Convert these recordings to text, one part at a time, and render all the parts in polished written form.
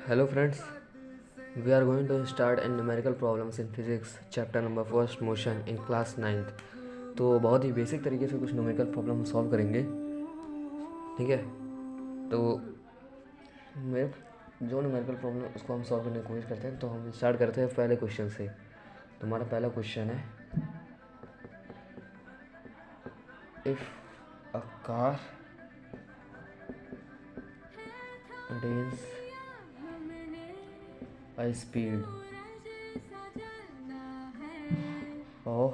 Hello friends, we are going to start a numerical problems in physics chapter number first motion in class 9th। तो बहुत ही basic तरीके से कुछ numerical problem solve करेंगे। ठीक है, तो मैं जो न्यूमेरिकल प्रॉब्लम उसको हम सॉल्व करने की कोशिश करते हैं। तो हम स्टार्ट करते हैं पहले क्वेश्चन से। तो हमारा पहला क्वेश्चन है, if a car attains a speed of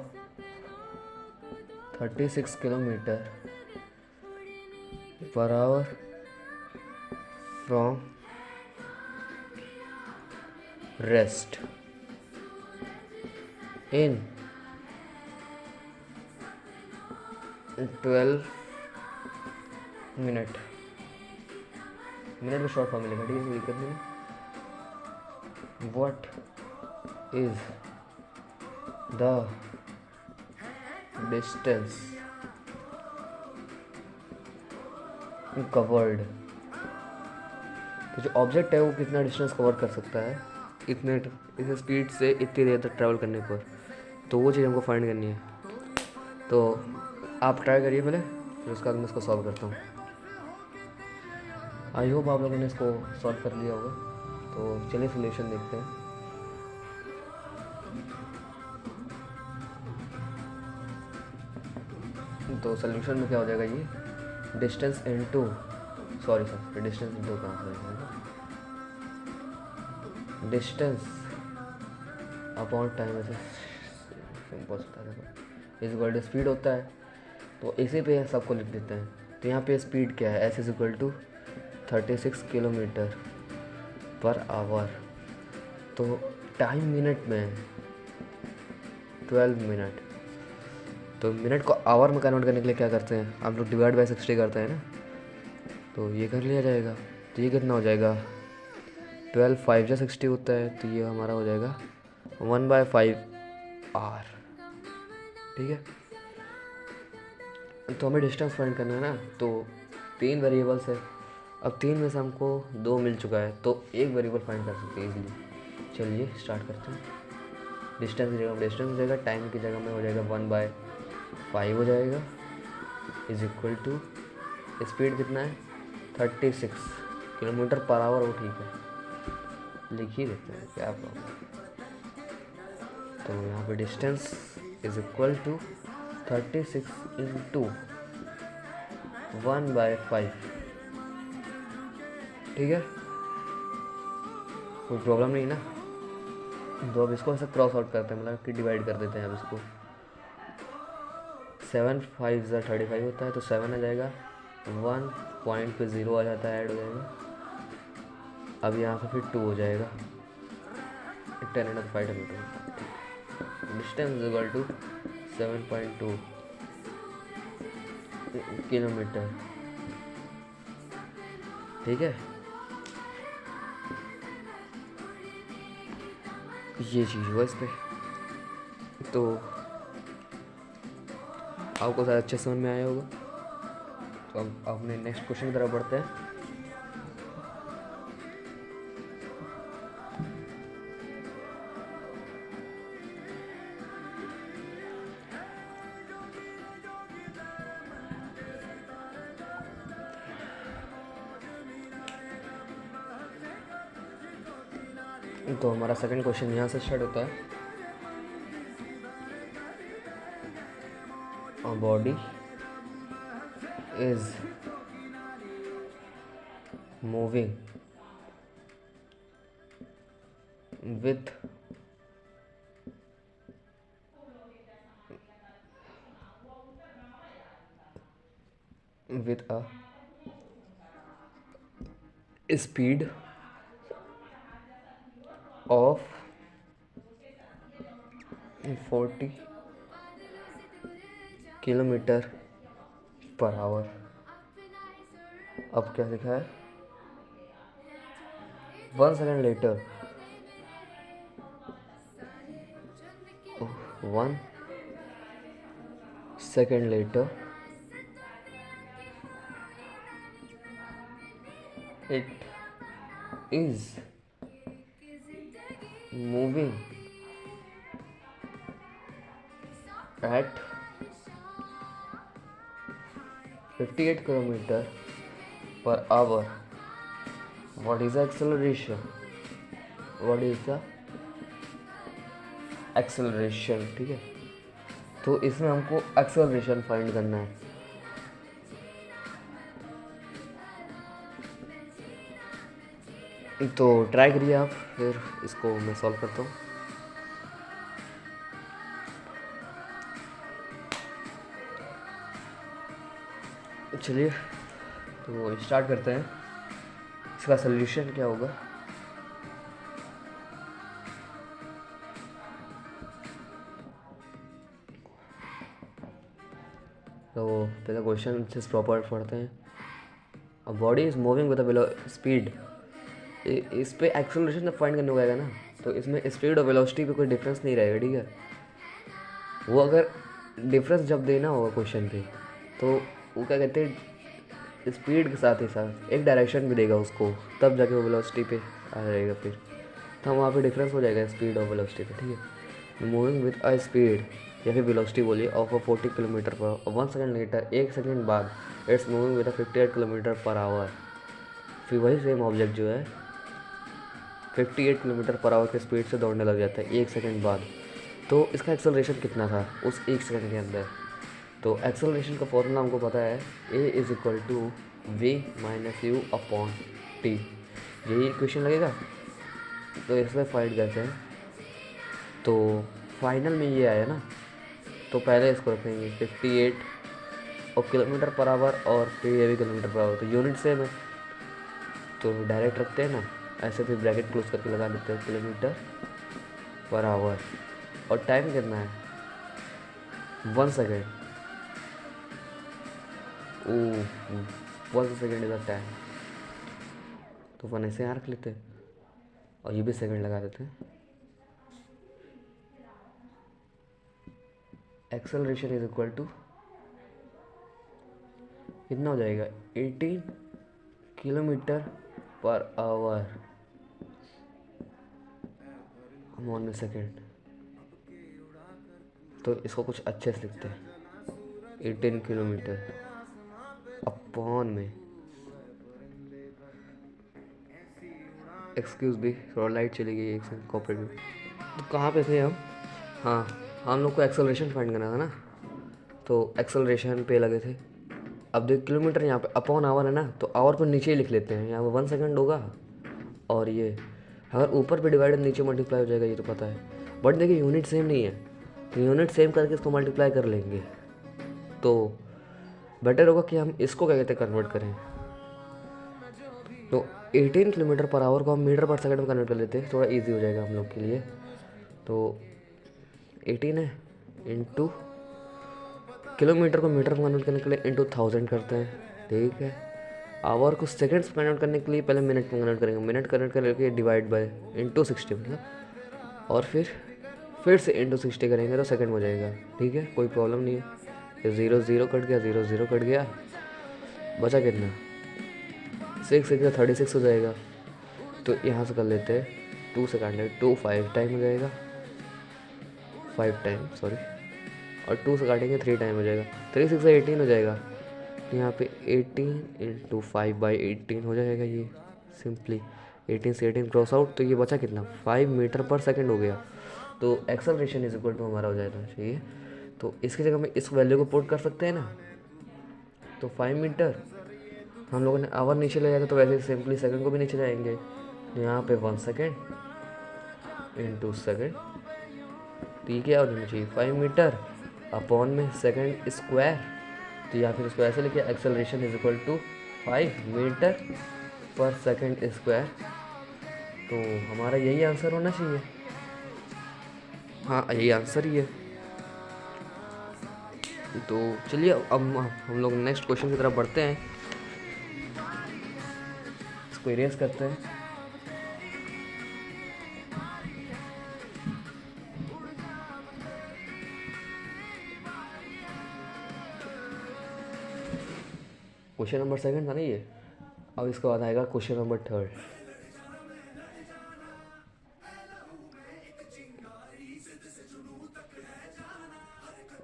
36 kilometer per hour from rest in 12 minute में शॉर्ट फॉर्म मिलेगा। ठीक है, कोई दिक्कत नहीं। What is the distance covered. तो जो ऑब्जेक्ट है वो कितना डिस्टेंस कवर कर सकता है इतने इस स्पीड से इतनी देर तक ट्रैवल करने पर। तो वो चीज़ हमको फाइंड करनी है। तो आप ट्राई करिए पहले, फिर उसके बाद मैं इसको सॉल्व करता हूँ। आई होप आप लोगों ने इसको सॉल्व कर लिया होगा। तो चलिए सोल्यूशन देखते हैं। तो सोल्यूशन में क्या हो जाएगा, ये डिस्टेंस इनटू डिस्टेंस इनटू कहाँ से जाएगा, डिस्टेंस अपॉन टाइम। ऐसे सिंपल होता है, इज इक्वल टू स्पीड होता है। तो इसी पे सबको लिख देते हैं। तो यहाँ पे स्पीड क्या है, S is equal to 36 kilometre per hour. तो टाइम मिनट में 12 मिनट। तो मिनट को आवर में कन्वर्ट करने के लिए क्या करते हैं आप लोग, डिवाइड बाय 60 करते हैं ना। तो ये कर लिया जाएगा। तो ये कितना हो जाएगा, 12 5 या 60 होता है। तो ये हमारा हो जाएगा 1/5 आर। ठीक है, तो हमें डिस्टेंस फाइंड करना है ना। तो 3 वेरिएबल्स है। अब 3 में से हमको 2 मिल चुका है, तो एक वेरिएबल फाइंड कर सकते हैं इजीली। चलिए स्टार्ट करते हैं। डिस्टेंस की जगह में डिस्टेंस हो जाएगा, टाइम की जगह में हो जाएगा 1/5 हो जाएगा, इज इक्वल टू स्पीड कितना है 36 किलोमीटर पर आवर। वो ठीक है, लिख ही देते हैं, क्या प्रॉब्लम। तो यहाँ पे distance is equal to 36 into 1/5। ठीक है, कोई प्रॉब्लम नहीं ना। तो अब इसको ऐसा क्रॉस आउट करते हैं, मतलब कि डिवाइड कर देते हैं। अब इसको 7 5 35 होता है। तो 7 आ जाएगा, 1 पॉइंट पे 0 आ जाता है, ऐड हो जाएगा। अब यहाँ से फिर 2 हो जाएगा, 10 and 5 distance equal to 7.2 kilometre. ठीक है, ये चीज़ हुआ इस पर। तो आपको शायद अच्छे समझ में आया होगा। तो अब अपने नेक्स्ट क्वेश्चन की तरफ बढ़ते हैं। तो हमारा सेकंड क्वेश्चन यहाँ से स्टार्ट होता है। A body is moving with a speed of 40 kilometre per hour. अब क्या लिखा है, 1 second later 1 second later it is moving at 58 kilometre per hour, what is acceleration, what is the acceleration. ठीक है, तो इसमें हमको एक्सेलरेशन फाइंड करना है। तो ट्राई करिए आप, फिर इसको मैं सॉल्व करता हूँ। चलिए तो स्टार्ट करते हैं। इसका सॉल्यूशन क्या होगा। तो पहला क्वेश्चन अच्छे से प्रॉपर पढ़ते हैं। A body is moving with a speed, इस पे एक्सेलरेशन जब फाइंड करने को आएगा ना, तो इसमें स्पीड और वेलोसिटी पे कोई डिफरेंस नहीं रहेगा। ठीक है, वो अगर डिफरेंस जब देना होगा क्वेश्चन पे, तो वो क्या कहते हैं, स्पीड के साथ ही साथ एक डायरेक्शन भी देगा उसको, तब जाके वो वेलोसिटी पे आ जाएगा। फिर तो वहाँ पे डिफरेंस हो जाएगा स्पीड और वेलोसिटी पे। ठीक है, मूविंग विद अ स्पीड या फिर वेलोसिटी बोलिए ऑफ 40 किलोमीटर पर 1 सेकेंड लेटर, 1 सेकेंड बाद it's moving with 58 kilometre per our. फिर वही सेम ऑब्जेक्ट जो है 58 किलोमीटर पर आवर की स्पीड से दौड़ने लग जाता है 1 सेकेंड बाद। तो इसका एक्सेलरेशन कितना था उस 1 सेकेंड के अंदर। तो एक्सेलरेशन का फॉर्मूला हमको पता है, a is equal to v minus u upon t. यही इक्वेशन लगेगा। तो इसमें फाइंड करते हैं। तो फाइनल में ये आया ना, तो पहले इसको रखेंगे 58 और किलोमीटर पर आवर, और फिर ये भी किलोमीटर पर आवर, तो यूनिट सेम है तो डायरेक्ट रखते हैं ना ऐसे। फिर ब्रैकेट क्लोज करके लगा देते हैं किलोमीटर पर आवर, और टाइम कितना है 1 second. 1 second is the time, तो 1 ऐसे यहाँ रख लेते हैं और ये भी सेकेंड लगा देते हैं। एक्सेलरेशन इज इक्वल टू कितना हो जाएगा 18 kilometre per hour one second. तो इसको कुछ अच्छे से लिखते हैं, 18 किलोमीटर अपॉन में, एक्सक्यूज भी थोड़ा लाइट चली गई एक सेकंड कॉपरेट में। तो कहाँ पे थे हम। हाँ, हम लोग को एक्सेलरेशन फाइंड करना था ना, तो एक्सेलरेशन पे लगे थे। अब देख किलोमीटर यहाँ पे अपॉन आवर है ना, तो आवर को नीचे ही लिख लेते हैं। यहाँ पे 1 सेकेंड होगा, और ये अगर ऊपर पे डिवाइडेड नीचे मल्टीप्लाई हो जाएगा, ये तो पता है। बट देखिए यूनिट सेम नहीं है, तो यूनिट सेम करके इसको मल्टीप्लाई कर लेंगे। तो बेटर होगा कि हम इसको क्या कहते हैं कन्वर्ट करें। तो 18 किलोमीटर पर आवर को हम मीटर पर सेकंड में कन्वर्ट कर लेते हैं, थोड़ा इजी हो जाएगा हम लोग के लिए। तो 18 है इंटू किलोमीटर को मीटर में कन्वर्ट करने के लिए इंटू 1000 करते हैं। ठीक है, आवर को सेकंड्स में कन्वर्ट करने के लिए पहले मिनट में कन्वर्ट करेंगे, मिनट कन्वर्ट करके डिवाइड बाय इंटू 60 मतलब, और फिर से इंटू 60 करेंगे तो सेकंड हो जाएगा। ठीक है, कोई प्रॉब्लम नहीं है। ये 0 0 कट गया, 0 0 कट गया, बचा कितना 6 6 36 हो जाएगा। तो यहाँ से कर लेते हैं 2 से काट लेंगे, 2 5 टाइम हो जाएगा, 5 टाइम सॉरी, और 2 से काटेंगे 3 टाइम हो जाएगा, 3 6 से 18 हो जाएगा। तो यहाँ पे 18 इंटू 5/18 हो जाएगा। ये सिंपली 18 से 18 क्रॉस आउट, तो ये बचा कितना 5 मीटर पर सेकंड हो गया। तो एक्सेलरेशन इज इक्वल टू हमारा हो जाना चाहिए। तो इसकी जगह में इस वैल्यू को पुट कर सकते हैं ना, तो 5 मीटर हम लोगों ने आवर नीचे ले जाया था, तो वैसे सिंपली सेकंड को भी नीचे जाएंगे। तो यहाँ पे 1 सेकेंड इंटू सेकेंड, ठीक है, और नीचे 5 मीटर अपॉन में सेकेंड स्क्वायर। तो या फिर इसको ऐसे लिखिए, acceleration is equal to 5 metre per second square. तो हमारा यही आंसर होना चाहिए। हाँ, यही आंसर ही है। तो चलिए अब हम लोग नेक्स्ट क्वेश्चन की तरफ बढ़ते हैं। इसको इरेज करते हैं। क्वेश्चन नंबर 2 था ना ये। अब इसके बाद आएगा क्वेश्चन नंबर 3।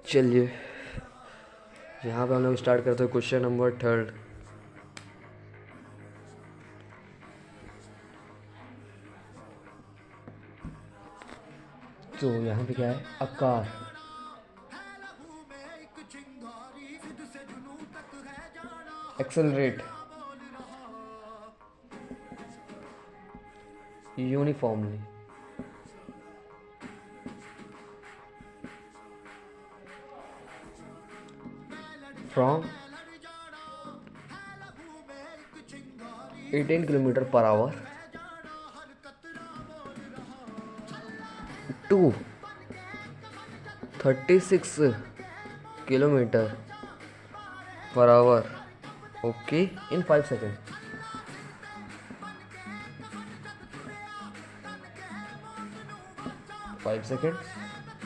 चलिए यहाँ पे हम लोग स्टार्ट करते हैं क्वेश्चन नंबर 3। तो यहाँ पे क्या है, a car accelerate uniformly from 18 kilometre per hour to 36 kilometre per hour, okay, in 5 second.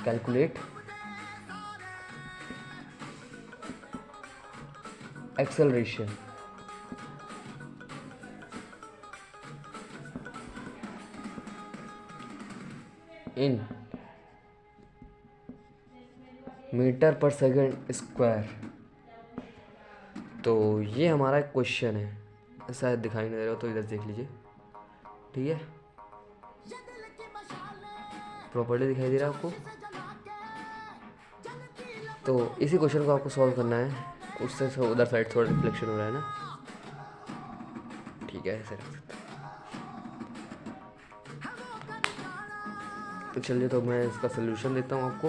Calculate acceleration in metre per second square. तो ये हमारा क्वेश्चन है, शायद दिखाई नहीं दे रहा हो तो इधर देख लीजिए, ठीक है। प्रॉपर्ली दिखाई दे रहा है आपको। तो इसी क्वेश्चन को आपको सॉल्व करना है, उससे उधर साइड थोड़ा रिफ्लेक्शन हो रहा है ना, ठीक है, ऐसे रख सकते हैं। तो चलिए, तो मैं इसका सोल्यूशन देता हूँ आपको।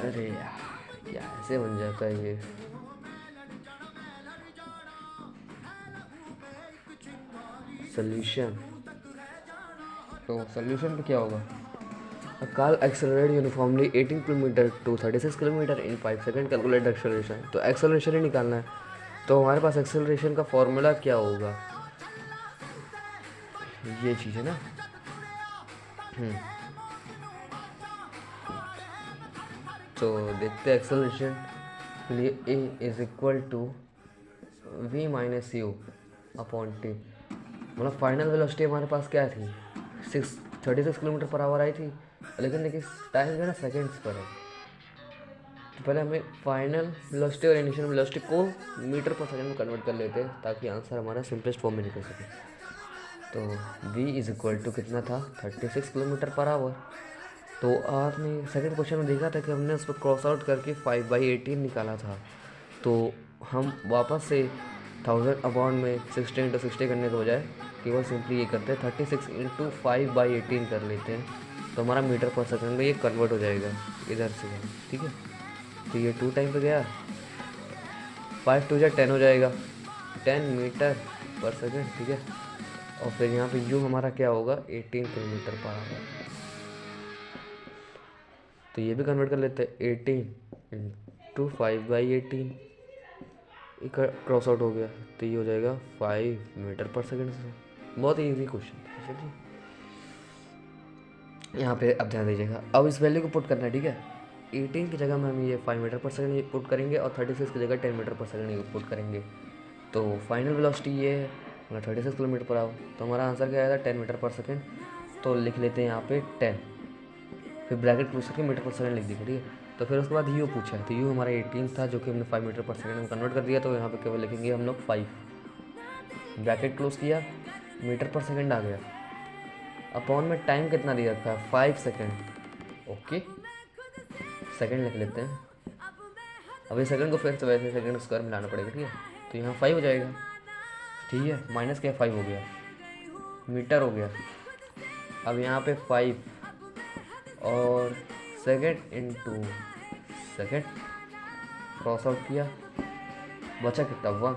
अरे यार, क्या ऐसे बन जाता है ये। सोल्यूशन, तो सोल्यूशन पे क्या होगा, car accelerate uniformly 18 kilometre to 36 kilometre in 5 second, calculate acceleration. तो एक्सेलरेशन ही निकालना है, तो हमारे पास एक्सेलरेशन का फॉर्मूला क्या होगा, ये चीज़ है ना। तो देखते हैं एक्सेलरेशन के लिए, a is equal to v minus u upon t. मतलब फाइनल वेलोसिटी हमारे पास क्या थी, 36 किलोमीटर पर आवर आई थी, लेकिन देखिए टाइम जो है ना सेकेंड्स पर है। तो पहले हमें फाइनल वेलोसिटी और इनिशियल वेलोसिटी को मीटर पर सेकंड में कन्वर्ट कर लेते हैं, ताकि आंसर हमारा सिंपलेस्ट फॉर्म में निकल सके। तो v इज इक्वल टू कितना था, 36 किलोमीटर पर आवर। तो आपने सेकंड क्वेश्चन में देखा था कि हमने उस पर क्रॉस आउट करके 5/18 निकाला था। तो हम वापस से 1000 अपॉन में 60 इंटू 60 करने के बजाय केवल सिंपली ये करते हैं 36 इंटू 5/18 कर लेते हैं। तो हमारा मीटर पर सेकंड में ये कन्वर्ट हो जाएगा इधर से, ठीक है। तो ये 2 टाइम पे गया, 5 2 10 हो जाएगा, 10 मीटर पर सेकंड, ठीक है। और फिर यहाँ पे यू हमारा क्या होगा, 18 किलोमीटर पर आवर। तो ये भी कन्वर्ट कर लेते हैं, 18 इंटू 5/18, क्रॉस आउट हो गया, तो ये हो जाएगा 5 मीटर पर सेकंड से। बहुत ही ईजी क्वेश्चन है। चलिए यहाँ पे अब ध्यान दीजिएगा, अब इस वैल्यू को पुट करना है, ठीक है। 18 की जगह में हम ये 5 मीटर पर सेकंड पुट करेंगे और 36 की जगह 10 मीटर पर सेकंड पुट करेंगे। तो फाइनल वेलोसिटी ये है 36 किलोमीटर पर आवर। तो हमारा आंसर क्या आएगा, 10 मीटर पर सेकंड। तो लिख लेते हैं यहाँ पे 10, फिर ब्रैकेट क्लोज करके मीटर पर सेकंड लिख दिया, ठीक है। तो फिर उसके बाद यू पूछा है, तो यू हमारा 18 था, जो कि हमने 5 मीटर पर सेकंड में कन्वर्ट कर दिया। तो यहाँ पे केवल लिखेंगे हम लोग 5, ब्रैकेट क्लोज किया, मीटर पर सेकंड आ गया, अपॉन में टाइम कितना दिया रखा है, 5 सेकंड, ओके, सेकंड लिख लेते हैं। अब इस सेकंड को फिर से वैसे सेकंड स्क्वायर में लाना पड़ेगा, ठीक है। तो यहाँ 5 हो जाएगा, ठीक है, माइनस क्या 5 हो गया, मीटर हो गया। अब यहाँ पे 5 और second into second, cross out किया, बचा कितना 1,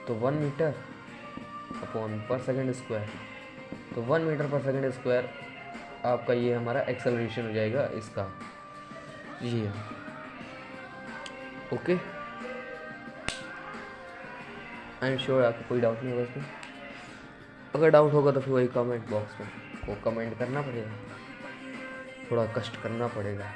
तो 1 मीटर अपॉन पर सेकंड स्क्वायर। तो 1 मीटर पर सेकंड स्क्वायर आपका ये हमारा एक्सेलरेशन हो जाएगा इसका, ये ओके। आई एम श्योर आपको कोई डाउट नहीं होगा इसमें। अगर डाउट होगा तो फिर वही कमेंट बॉक्स में को कमेंट करना पड़ेगा, थोड़ा कष्ट करना पड़ेगा।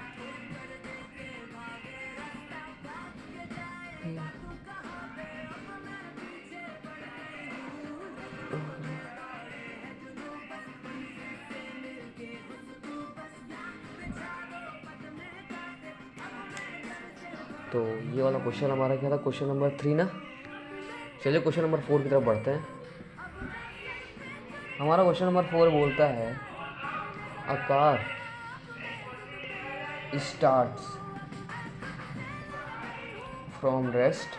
तो ये वाला क्वेश्चन हमारा क्या था, क्वेश्चन नंबर 3 ना। चलिए क्वेश्चन नंबर 4 की तरफ बढ़ते हैं। हमारा क्वेश्चन नंबर 4 बोलता है a car starts from rest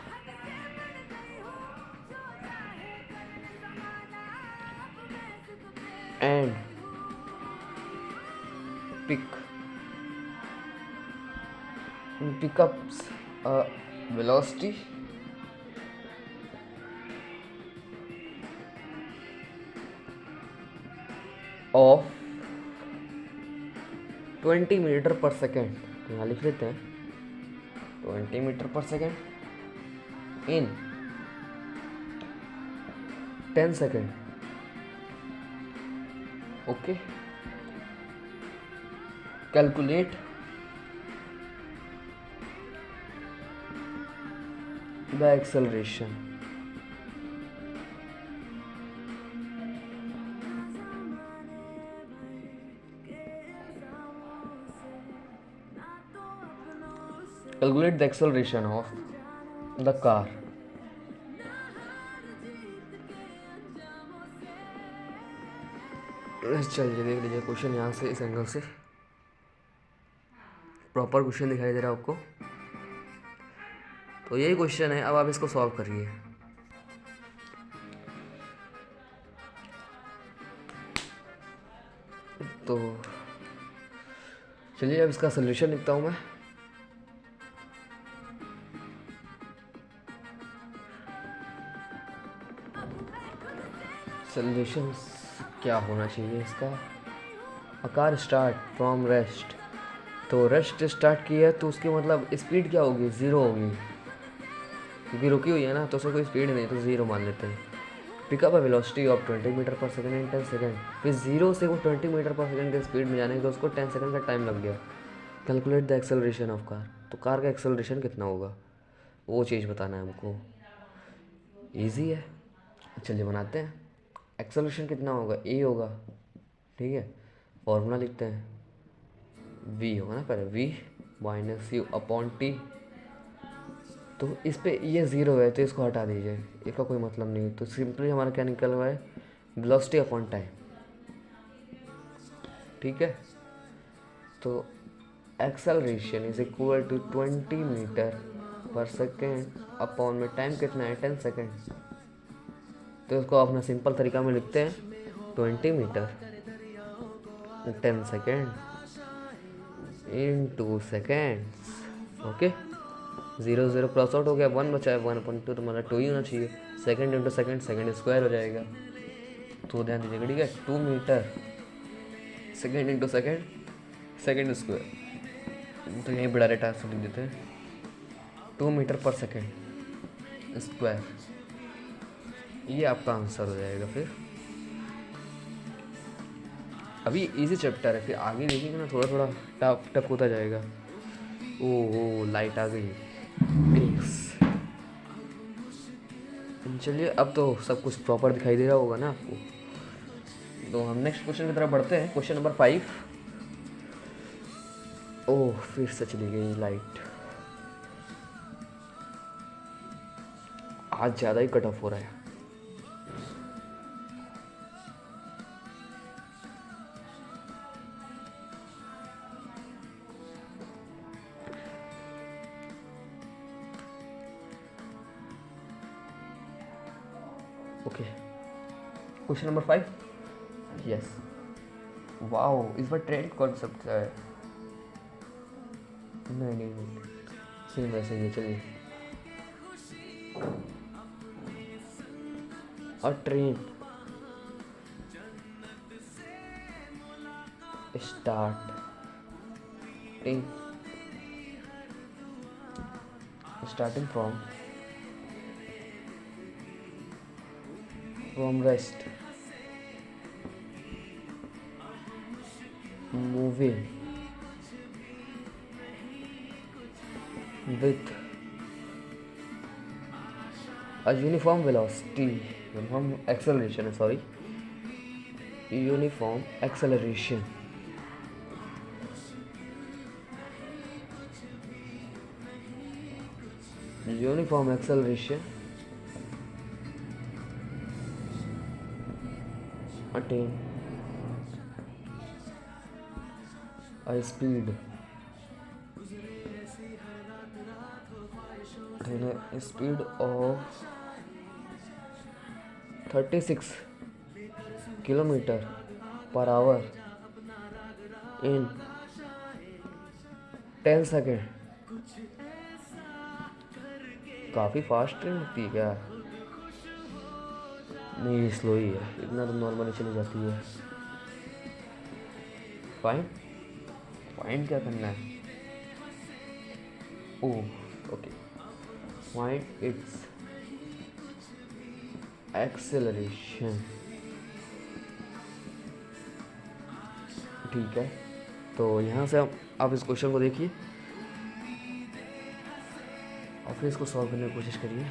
and pickups a velocity of 20 metre per second. तो यहाँ लिख लेते हैं 20 metre per second in 10 second. Okay, calculate the acceleration. Calculate the acceleration of the car चलिए देख लीजिए क्वेश्चन यहाँ से, इस एंगल से प्रॉपर क्वेश्चन दिखाई दे रहा है आपको। तो यही क्वेश्चन है, अब आप इसको सॉल्व करिए। तो चलिए अब इसका सोल्यूशन लिखता हूँ मैं। सोल्यूशन क्या होना चाहिए इसका, अकार स्टार्ट फ्रॉम रेस्ट। तो रेस्ट स्टार्ट की है तो उसकी मतलब स्पीड क्या होगी, ज़ीरो होगी, क्योंकि रुकी हुई है ना, तो उसमें कोई स्पीड नहीं, तो ज़ीरो मान लेते हैं। Pickup a velocity of 20 metre per second in 10 second. फिर ज़ीरो से वो 20 मीटर पर सेकेंड की स्पीड में जाने के उसको 10 सेकेंड का टाइम लग गया। Calculate the acceleration of car. तो कार का एक्सेलरेशन कितना होगा वो चीज़ बताना है हमको। ईजी है, चलिए बनाते हैं। एक्सेलरेशन कितना होगा, ए होगा, ठीक है। फॉर्मूला लिखते हैं, वी होगा ना पहले, v minus u upon t. तो इस पे ये ज़ीरो है तो इसको हटा दीजिए, इसका कोई मतलब नहीं। तो सिंपली हमारा क्या निकल हुआ है, वेलोसिटी अपॉन टाइम, ठीक है। तो acceleration is equal to 20 metre per second upon में टाइम कितना है 10 सेकेंड। तो इसको अपना सिंपल तरीका में लिखते हैं 20 metre 10 second in 2 seconds. Okay, 0 0 cross out हो गया, 1 बचा है, 1/2 तो मतलब 2 ही होना चाहिए। Second into second, second square हो जाएगा। तो ध्यान दीजिएगा, ठीक है, 2 metre second into second, second square. तो यहीं बड़ा रेटा से लिख देते हैं 2 मीटर पर सेकेंड स्क्वायर। ये आपका आंसर हो जाएगा। फिर अभी इजी चैप्टर है, फिर आगे देखिएगा ना थोड़ा थोड़ा टफ टफ होता जाएगा। ओह लाइट आ गई। चलिए अब तो सब कुछ प्रॉपर दिखाई दे रहा होगा ना आपको। तो हम नेक्स्ट क्वेश्चन की तरफ बढ़ते हैं, क्वेश्चन नंबर 5। ओह फिर से चली गई लाइट, आज ज़्यादा ही कट ऑफ हो रहा है। Okay, question number 5। Yes, wow, इस बार ट्रेंड कॉन्सेप्ट है। नहीं सेम वैसे ही, चलिए। और train starting from rest, moving with a uniform velocity, uniform acceleration uniform acceleration attain a speed of 36 kilometre per our in 10 second. काफ़ी फास्ट ट्रेन लगती है क्या? नहीं, ये स्लो ही है, इतना तो नॉर्मली चली जाती है। फाइंड क्या करना है? Oh okay, find its acceleration. ठीक है, तो यहाँ से आप इस क्वेश्चन को देखिए और फिर इसको सॉल्व करने की कोशिश करिए।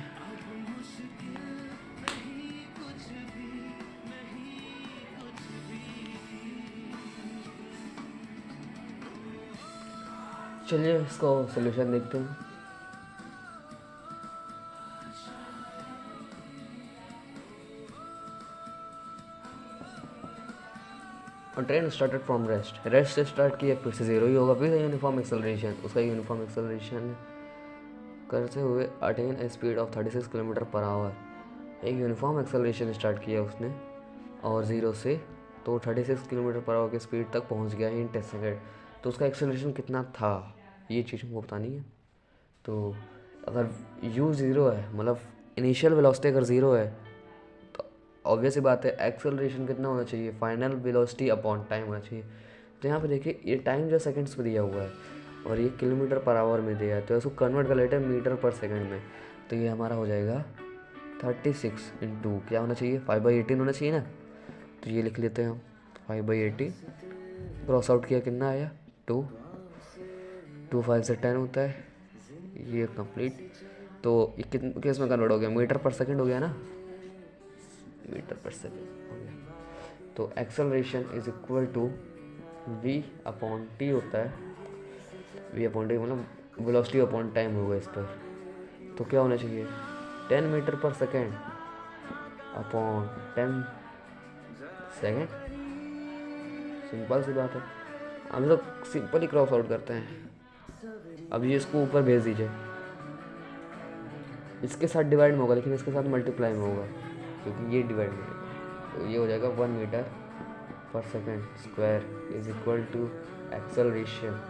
चलिए इसको सॉल्यूशन देखते हैं। और ट्रेन स्टार्टेड फ्रॉम रेस्ट से स्टार्ट किया, फिर से ज़ीरो ही होगा, फिर यूनिफॉर्म एक्सेलरेशन, उसका यूनिफॉर्म एक्सेलरेशन करते हुए attain A speed of 36 kilometre per our. एक यूनिफॉर्म एक्सेलरेशन स्टार्ट किया उसने और ज़ीरो से तो 36 किलोमीटर पर आवर की स्पीड तक पहुंच गया इन 10 सेकेंड। तो उसका एक्सेलरेशन कितना था ये चीज़ हमको बतानी है। तो अगर u ज़ीरो है, मतलब इनिशियल वेलोसिटी अगर ज़ीरो है, तो ऑब्वियस ही बात है एक्सेलरेशन कितना होना चाहिए, फाइनल वेलोसिटी अपॉन टाइम होना चाहिए। तो यहाँ पे देखिए ये टाइम जो सेकंड्स में दिया हुआ है और ये किलोमीटर पर आवर में दिया है, तो इसको कन्वर्ट कर लेते हैं मीटर पर सेकंड में। तो ये हमारा हो जाएगा 36 इंटू क्या होना चाहिए, 5/18 होना चाहिए ना। तो ये लिख लेते हैं हम 5/18, क्रॉस आउट किया कितना आया 2, 2 5 से 10 होता है, ये कंप्लीट। तो ये कितने केस में कन्वर्ट हो गया, मीटर पर सेकंड हो गया ना, मीटर पर सेकंड हो गया। तो acceleration is equal to v/t होता है, v/t मतलब वेलोसिटी अपॉन टाइम होगा इस पर। तो क्या होना चाहिए 10 metre per second upon 10 second. Simple सी बात है, हम लोग सिंपल ही क्रॉस आउट करते हैं। अब ये इसको ऊपर भेज दीजिए, इसके साथ डिवाइड में होगा लेकिन इसके साथ मल्टीप्लाई में होगा क्योंकि ये डिवाइड में होगा। तो ये हो जाएगा 1 metre per second square is equal to acceleration.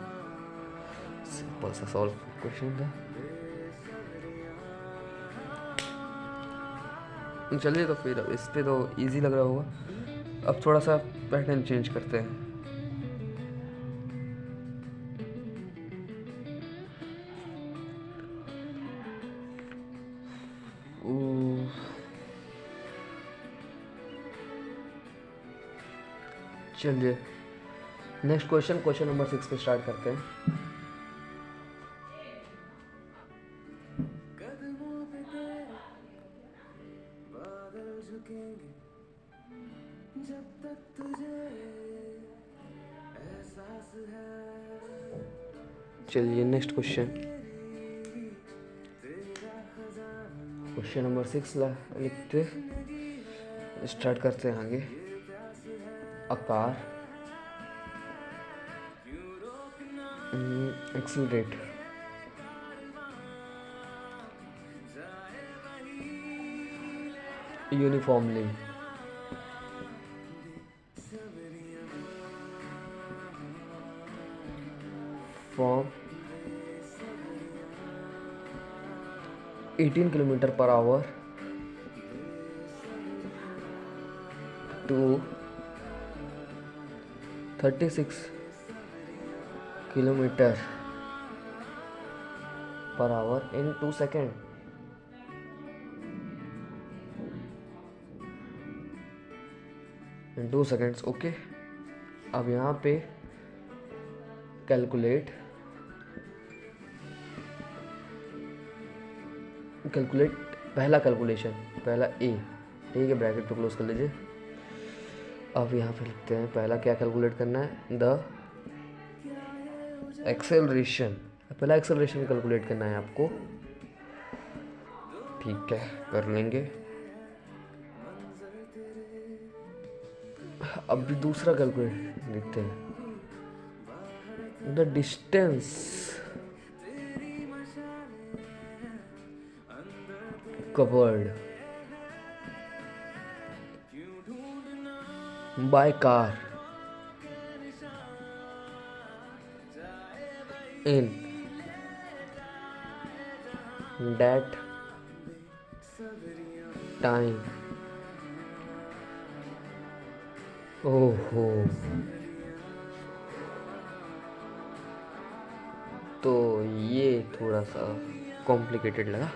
Simple सा सॉल्व क्वेश्चन था। चलिए तो फिर इस पे तो इजी लग रहा होगा। अब थोड़ा सा पैटर्न चेंज करते हैं। चलिए नेक्स्ट क्वेश्चन नंबर 6 पे स्टार्ट करते हैं। चलिए नेक्स्ट क्वेश्चन नंबर 6 लिखते स्टार्ट करते हैं आगे। A car accelerate uniformly from 18 kilometre per our to 36 kilometre per our in 2 second. In 2 seconds okay. अब यहाँ पे कैलकुलेट पहला कैलकुलेशन, पहला ए, ठीक है, ब्रैकेट पे क्लोज कर लीजिए। अब यहाँ पे लिखते हैं पहला क्या कैलकुलेट करना है, द एक्सेलरेशन। पहला एक्सेलरेशन कैलकुलेट करना है आपको ठीक है, कर लेंगे। अभी दूसरा कैलकुलेट देखते हैं। The distance covered by car in that time। ओहो, तो ये थोड़ा सा कॉम्प्लिकेटेड लगा।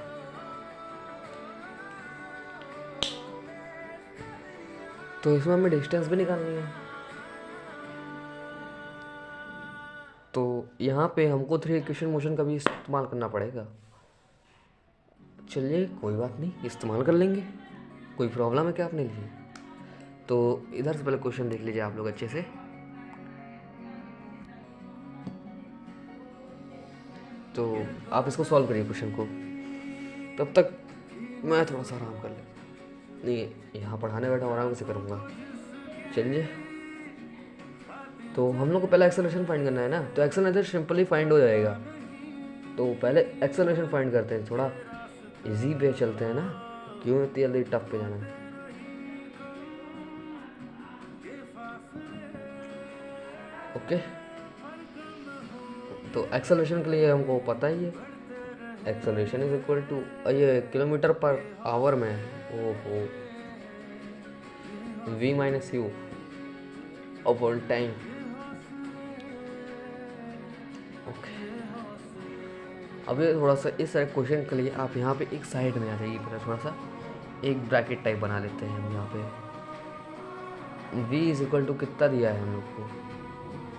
तो इसमें हमें डिस्टेंस भी निकालनी है। तो यहाँ पे हमको थ्री इक्वेशन मोशन का भी इस्तेमाल करना पड़ेगा। चलिए कोई बात नहीं, इस्तेमाल कर लेंगे। कोई प्रॉब्लम है क्या अपने लिए? तो इधर से पहले क्वेश्चन देख लीजिए आप लोग अच्छे से। तो आप इसको सॉल्व करिए क्वेश्चन को, तब तक मैं थोड़ा सा आराम कर ले। नहीं, यहाँ पढ़ाने बैठा आराम से करूँगा। चलिए, तो हम लोग को पहले एक्सेलरेशन फाइंड करना है ना, तो एक्सेलरेशन सिंपली फाइंड हो जाएगा। तो पहले एक्सेलरेशन फाइंड करते हैं, थोड़ा इजी पे चलते हैं ना, क्यों इतनी जल्दी टफ पे जाना है। ओके, तो एक्सेलरेशन के लिए हमको पता ही है, एक्सेलरेशन इज इक्वल टू ये किलोमीटर पर आवर में, ओहो, v minus u upon time. Okay, अब ये थोड़ा सा इस क्वेश्चन के लिए आप यहाँ पे एक साइड में आ जाइए, पहले थोड़ा सा एक ब्रैकेट टाइप बना लेते हैं हम यहाँ पे। v इज इक्वल टू कितना दिया है हम लोग को,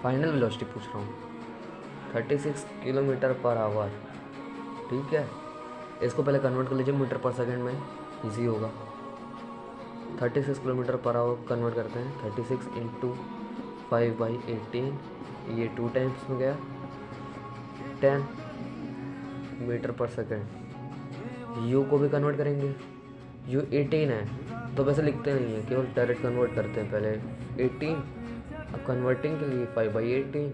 फाइनल वेलोसिटी पूछ रहा हूँ, 36 किलोमीटर पर आवर। ठीक है, इसको पहले कन्वर्ट कर लीजिए मीटर पर सेकंड में, इजी होगा। 36 किलोमीटर पर आवर कन्वर्ट करते हैं, 36 इंटू 5/18, ये 2 टाइम्स में गया, 10 मीटर पर सेकंड। यू को भी कन्वर्ट करेंगे, यू 18 है तो वैसे लिखते नहीं है, केवल डायरेक्ट कन्वर्ट करते हैं पहले 18। अब कन्वर्टिंग के लिए 5/18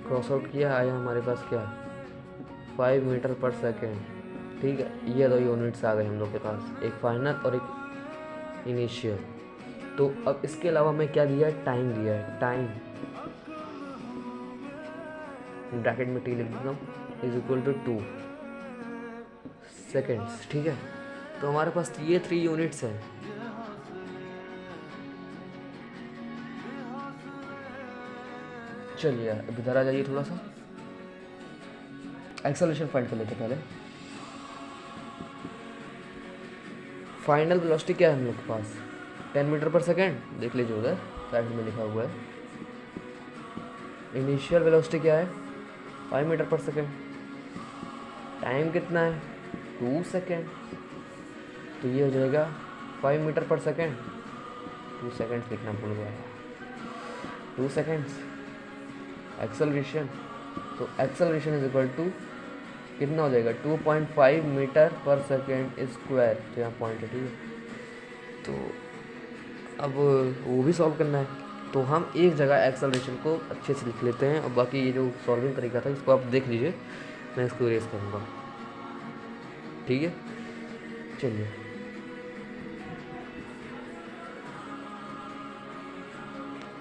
क्रॉस आउट किया, आया हमारे पास क्या, 5 मीटर पर सेकेंड। ठीक है, ये 2 यूनिट्स आ गए हम लोग के पास, एक फाइनल और एक इनिशियल। तो अब इसके अलावा मैं क्या दिया है, टाइम दिया है, टाइम ब्रैकेट में टी लिख देता हूँ, इज इक्वल टू 2 सेकेंड्स। ठीक है, तो हमारे पास ये 3 यूनिट्स हैं। चलिए अब इधर आ जाइए, थोड़ा सा एक्सेलरेशन फाइंड कर लेते पहले। फाइनल वेलोसिटी क्या है हम लोग के पास, 10 मीटर पर सेकेंड, देख लीजिए उधर साइड में लिखा हुआ है। इनिशियल वेलोसिटी क्या है, 5 मीटर पर सेकेंड। टाइम कितना है, 2 सेकेंड, तो ये हो जाएगा 5 मीटर पर सेकेंड, 2 सेकेंड्स लिखना भूल गया, 2 सेकेंड्स। एक्सेलरेशन, तो एक्सेलरेशन इज इक्वल टू कितना हो जाएगा, 2.5 मीटर पर सेकेंड स्क्वायर, तो यहाँ पॉइंट है। ठीक है, तो अब वो भी सॉल्व करना है, तो हम एक जगह एक्सेलरेशन को अच्छे से लिख लेते हैं, और बाकी ये जो सॉल्विंग तरीका था इसको आप देख लीजिए, मैं इसको इरेज करूँगा। ठीक है, चलिए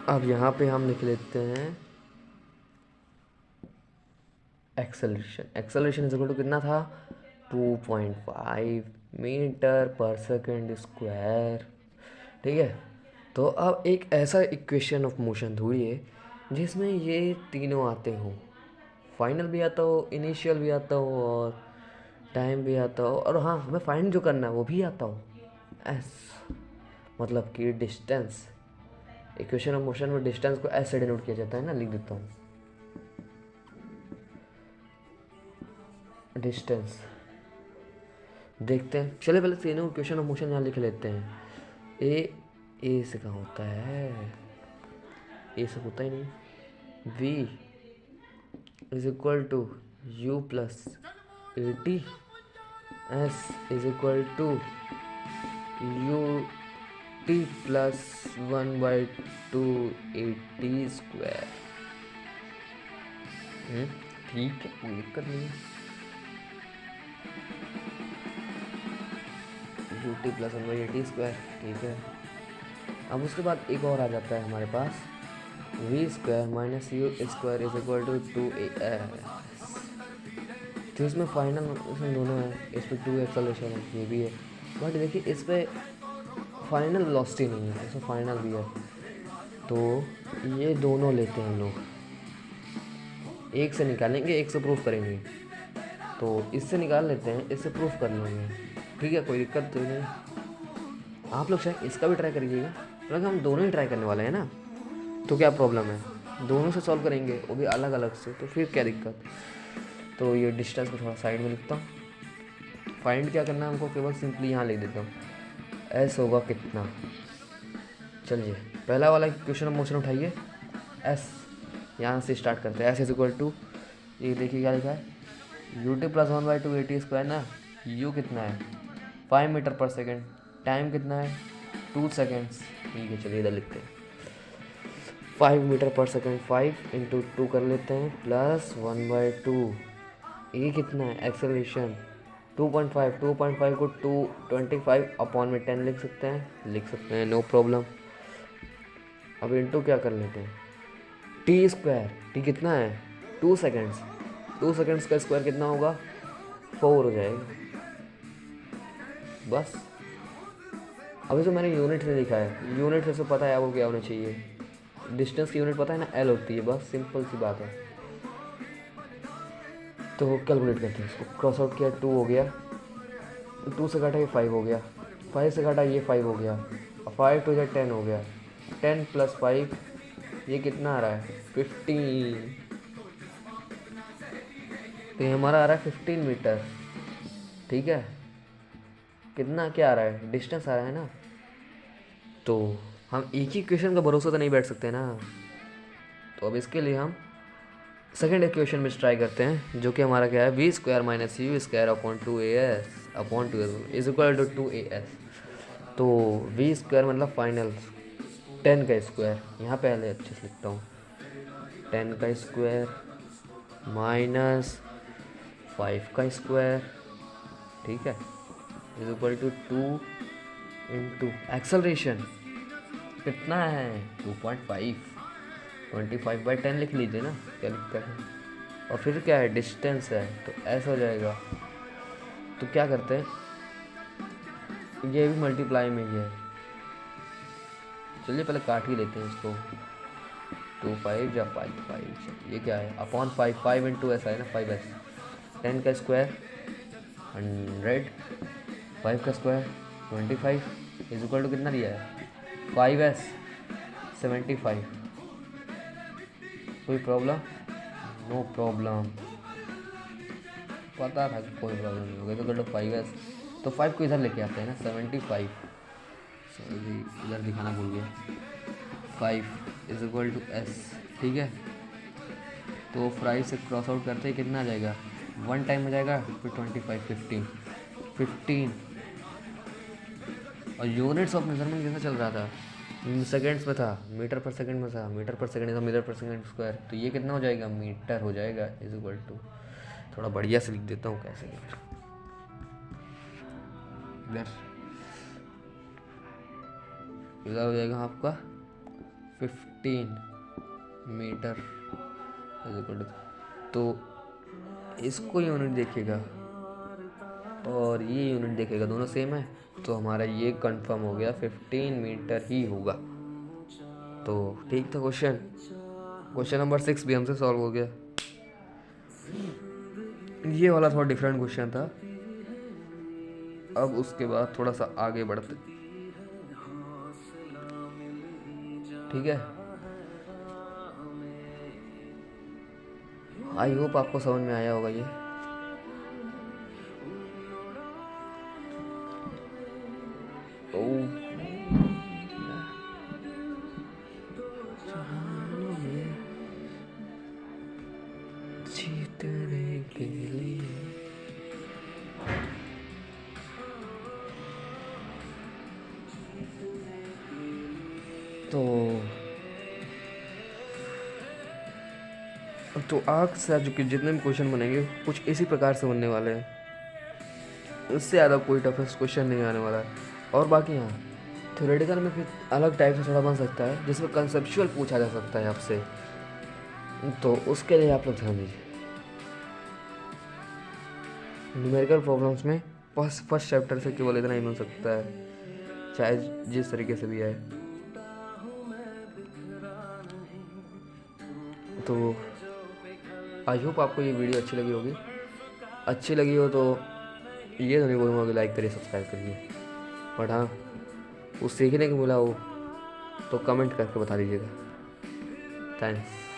अब यहाँ पे हम लिख लेते हैं acceleration. Acceleration is equal to कितना था, 2.5 मीटर पर सेकेंड स्क्वायर। ठीक है, तो अब एक ऐसा इक्वेशन ऑफ मोशन ढूंढिए जिसमें ये तीनों आते हो, फाइनल भी आता हो, इनिशियल भी आता हो, और टाइम भी आता हो, और हाँ हमें फाइंड जो करना है वो भी आता हो। एस मतलब कि डिस्टेंस, इक्वेशन ऑफ मोशन में डिस्टेंस को ऐसे डिनोट किया जाता है ना, लिख देता हूँ डिस्टेंस। देखते हैं, चले पहले तीनों इक्वेशन ऑफ मोशन यहाँ लिख लेते हैं। ए से कहाँ होता है, ए से होता ही नहीं। v is equal to u plus 80 s is equal to u t plus 1/2 a t square. ठीक है, कोई दिक्कत नहीं है। यू टी प्लस 1/80 स्क्वायर, ठीक है। अब उसके बाद एक और आ जाता है हमारे पास, v square minus u square is equal to 2as। तो इसमें फाइनल इसमें दोनों है, इस पर 2 एक्सेलरेशन है, ये भी है, बट देखिए इस पर फाइनल वेलोसिटी नहीं है, इसमें फाइनल भी है। तो ये दोनों लेते हैं हम लोग, एक से निकालेंगे एक से प्रूफ करेंगे। तो इससे निकाल लेते हैं, इससे प्रूफ कर लेंगे, ठीक है, कोई दिक्कत तो नहीं। आप लोग शायद इसका भी ट्राई करिएगा, क्योंकि हम दोनों ही ट्राई करने वाले हैं ना, तो क्या प्रॉब्लम है, दोनों से सॉल्व करेंगे, वो भी अलग अलग से, तो फिर क्या दिक्कत। तो ये डिस्टेंस को थोड़ा साइड में लिखता हूँ। फाइंड क्या करना है हमको, केवल सिंपली यहाँ लिख देता हूँ, एस होगा कितना। चलिए पहला वाला क्वेश्चन मोशन उठाइए, एस यहाँ से स्टार्ट करते हैं। एस इज इक्वल टू, ये देखिए क्या लिखा है, you t plus 1/2 a t square ना। यू कितना है 5 मीटर पर सेकेंड, टाइम कितना है 2 सेकेंड्स, ठीक है। चलिए इधर लिखते हैं 5 मीटर पर सेकेंड, 5 इंटू 2 कर लेते हैं प्लस 1/2। ये कितना है एक्सेलरेशन 2.5, 2.5 को 225 अपॉन में 10 लिख सकते हैं, नो प्रॉब्लम। अब इंटू क्या कर लेते हैं, टी स्क्वायर, टी कितना है 2 सेकेंड्स, 2 सेकेंड्स का स्क्वायर कितना होगा 4 हो जाएगा, बस। अभी तो मैंने यूनिट से लिखा है, यूनिट से पता है आपको क्या होना चाहिए, डिस्टेंस की यूनिट पता है ना, एल होती है, बस सिंपल सी बात है। तो कैलकुलेट करते हैं इसको, क्रॉस आउट किया 2 हो गया, 2 से काटा ये 5 हो गया, 5 से काटा ये 5 हो गया, 5 टू 10 हो गया, 10 प्लस 5 ये कितना आ रहा है 15। तो ये हमारा आ रहा है 15 मीटर, ठीक है। कितना क्या आ रहा है, डिस्टेंस आ रहा है ना। तो हम एक ही क्वेश्चन का भरोसा तो नहीं बैठ सकते ना, तो अब इसके लिए हम सेकेंड इक्वेशन में ट्राई करते हैं, जो कि हमारा क्या है, v square minus u square upon 2as is equal to 2as। तो वी स्क्वायर मतलब फाइनल 10 का स्क्वायर, यहाँ पहले अच्छे से लिखता हूँ, 10 का स्क्वायर माइनस 5 का स्क्वायर, ठीक है, is equal to 2 into acceleration कितना है 2.5, 25/10 लिख लीजिए ना, क्या लिखता है। और फिर क्या है, डिस्टेंस है, तो ऐसा हो जाएगा। तो क्या करते हैं, ये भी मल्टीप्लाई में ही है, चलिए पहले काट ही लेते हैं इसको, 2 5 या 5, ये क्या है अपॉन 5 इंटू ऐसा है ना 5s, 10 का स्क्वायर 100, 5 का स्क्वायर 25 इज इक्वल टू कितना दिया है 5s 75। कोई प्रॉब्लम, नो प्रॉब्लम, पता था कि कोई प्रॉब्लम नहीं होगी। तो कर लो 5s, तो 5 को इधर लेके आते हैं ना 75, सॉरी इधर दिखाना भूल गया, 5 इज इक्वल टू s, ठीक है। तो 5 से क्रॉस आउट करते ही कितना आ जाएगा, 1 टाइम हो जाएगा, फिर 25 15, और यूनिट्स ऑफ मेजरमेंट कैसा चल रहा था, सेकेंड्स में था, मीटर पर सेकंड में था, मीटर पर सेकंड मीटर पर सेकंड स्क्वायर, तो ये कितना हो जाएगा मीटर हो जाएगा, इज इक्वल टू, थोड़ा बढ़िया से लिख देता हूँ कैसे इधर हो जाएगा आपका 15 मीटर इज इक्वल टू, तो इसको यूनिट देखिएगा और ये यूनिट देखेगा, दोनों सेम है, तो हमारा ये कंफर्म हो गया 15 मीटर ही होगा। तो ठीक था, क्वेश्चन नंबर 6 भी हमसे सॉल्व हो गया। ये वाला थोड़ा डिफरेंट क्वेश्चन था। अब उसके बाद थोड़ा सा आगे बढ़ते, ठीक है। आई होप आपको समझ में आया होगा ये। जीतने के लिए तो आज से जो कि जितने भी क्वेश्चन बनेंगे कुछ इसी प्रकार से बनने वाले हैं, इससे ज़्यादा कोई टफेस्ट क्वेश्चन नहीं आने वाला है। और बाकी हाँ, थ्योरेटिकल में फिर अलग टाइप से थोड़ा बन सकता है जिसमें कंसेप्चुअल पूछा जा सकता है आपसे, तो उसके लिए आप लोग ध्यान दीजिए। न्यूमेरिकल प्रॉब्लम्स में फर्स्ट चैप्टर से केवल इतना ही बन सकता है, चाहे जिस तरीके से भी आए। तो आई होप आपको ये वीडियो अच्छी लगी होगी। अच्छी लगी हो तो ये तो नहीं बोलूँगा कि लाइक करिए सब्सक्राइब करिए, बट हाँ वो सीखने को मिला हो तो कमेंट करके बता दीजिएगा। थैंक्स।